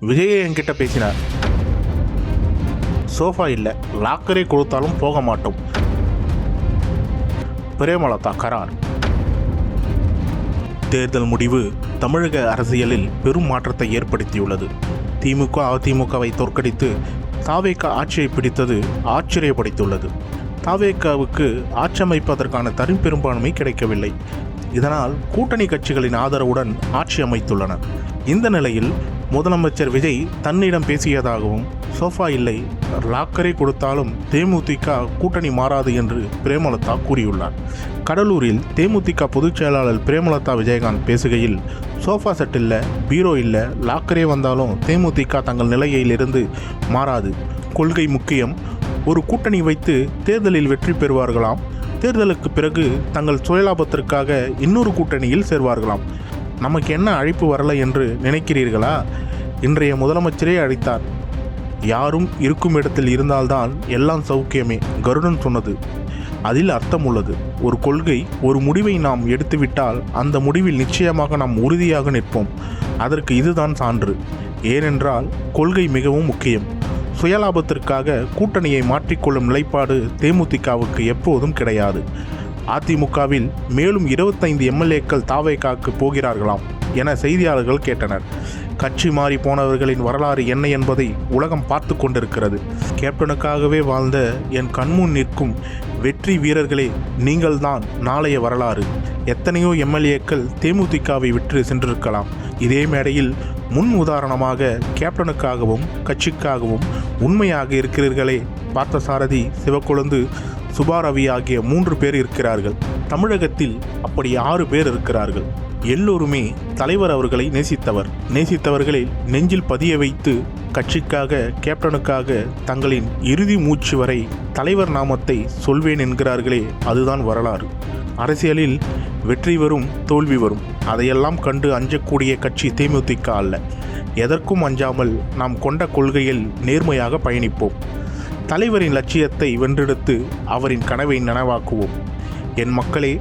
விஜயை என்கிட்ட பேசினார். சோஃபா இல்லை, லாக்கரே கொடுத்தாலும் போக மாட்டோம். பிரேமலதா கரார். தேர்தல் முடிவு தமிழக அரசியலில் பெரும் மாற்றத்தை ஏற்படுத்தியுள்ளது. திமுக அதிமுகவை தோற்கடித்து தாவேக ஆட்சியை பிடித்தது ஆச்சரியப்படுத்தியுள்ளது. தாவேகாவுக்கு ஆட்சி அமைப்பதற்கான தனிப்பெரும்பான்மை கிடைக்கவில்லை. இதனால் கூட்டணி கட்சிகளின் ஆதரவுடன் ஆட்சி அமைத்துள்ளனர். இந்த நிலையில் முதலமைச்சர் விஜய் தன்னிடம் பேசியதாகவும், சோஃபா இல்லை, லாக்கரே கொடுத்தாலும் தேமுதிக கூட்டணி மாறாது என்று பிரேமலதா கூறியுள்ளார். கடலூரில் தேமுதிக பொதுச் செயலாளர் பிரேமலதா விஜயகாந்த் பேசுகையில், சோஃபா செட் இல்லை, பீரோ இல்லை, லாக்கரே வந்தாலும் தேமுதிக தங்கள் நிலையிலிருந்து மாறாது. கொள்கை முக்கியம். ஒரு கூட்டணி வைத்து தேர்தலில் வெற்றி பெறுவார்களாம். தேர்தலுக்கு பிறகு தங்கள் சுயலாபத்திற்காக இன்னொரு கூட்டணியில் சேர்வார்களாம். நமக்கு என்ன அழைப்பு வரலை என்று நினைக்கிறீர்களா? இன்றைய முதலமைச்சரே அழைத்தார். யாரும் இருக்கும் இடத்தில் இருந்தால்தான் எல்லாம் சௌக்கியமே, கருடன் சொன்னது. அதில் அர்த்தம் உள்ளது. ஒரு கொள்கை, ஒரு முடிவை நாம் எடுத்துவிட்டால் அந்த முடிவில் நிச்சயமாக நாம் உறுதியாக நிற்போம். அதற்கு இதுதான் சான்று. ஏனென்றால் கொள்கை மிகவும் முக்கியம். சுயலாபத்திற்காக கூட்டணியை மாற்றிக்கொள்ளும் நிலைப்பாடு தேமுதிகவுக்கு எப்போதும் கிடையாது. அதிமுகவில் மேலும் 25 எம்எல்ஏக்கள் தாவேகாவுக்கு போகிறார்களாம் என செய்தியாளர்கள் கேட்டனர். கட்சி மாறி போனவர்களின் வரலாறு என்ன என்பதை உலகம் பார்த்து கொண்டிருக்கிறது. கேப்டனுக்காகவே வாழ்ந்த என் கண்முன் நிற்கும் வெற்றி வீரர்களே, நீங்கள்தான் நாளைய வரலாறு. எத்தனையோ எம்எல்ஏக்கள் தேமுதிகவை விட்டு சென்றிருக்கலாம். இதே மேடையில் முன் உதாரணமாக கேப்டனுக்காகவும் கட்சிக்காகவும் உண்மையாக இருக்கிறீர்களே, பார்த்தசாரதி, சிவக்கொழுந்து, சுபாரவி ஆகிய 3 பேர் இருக்கிறார்கள். தமிழகத்தில் அப்படி 6 பேர் இருக்கிறார்கள். எல்லோருமே தலைவர் அவர்களை நேசித்தவர்களை நெஞ்சில் பதிய வைத்து கட்சிக்காக, கேப்டனுக்காக தங்களின் இறுதி மூச்சு வரை தலைவர் நாமத்தை சொல்வேன் என்கிறார்களே, அதுதான் வரலாறு. அரசியலில் வெற்றி வரும், தோல்வி வரும். அதையெல்லாம் கண்டு அஞ்சக்கூடிய கட்சி தேமுதிக அல்ல. எதற்கும் அஞ்சாமல் நாம் கொண்ட கொள்கையில் நேர்மையாக பயணிப்போம். தலைவரின் லட்சியத்தை வென்றெடுத்து அவரின் கனவை நனவாக்குவோம். என் மக்களே,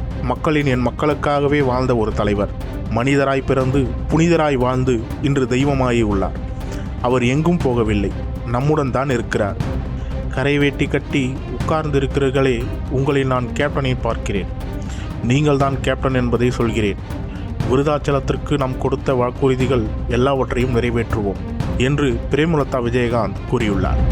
என் மக்களுக்காகவே வாழ்ந்த ஒரு தலைவர். மனிதராய் பிறந்து புனிதராய் வாழ்ந்து இன்று தெய்வமாகி உள்ளார். அவர் எங்கும் போகவில்லை, நம்முடன் தான் இருக்கிறார். கரை வேட்டி கட்டி உட்கார்ந்திருக்கிறீர்களே, உங்களை நான் கேப்டனை பார்க்கிறேன். நீங்கள் தான் கேப்டன் என்பதை சொல்கிறேன். விருதாச்சலத்திற்கு நாம் கொடுத்த வாக்குறுதிகள் எல்லாவற்றையும் நிறைவேற்றுவோம் என்று பிரேமலதா விஜயகாந்த் கூறியுள்ளார்.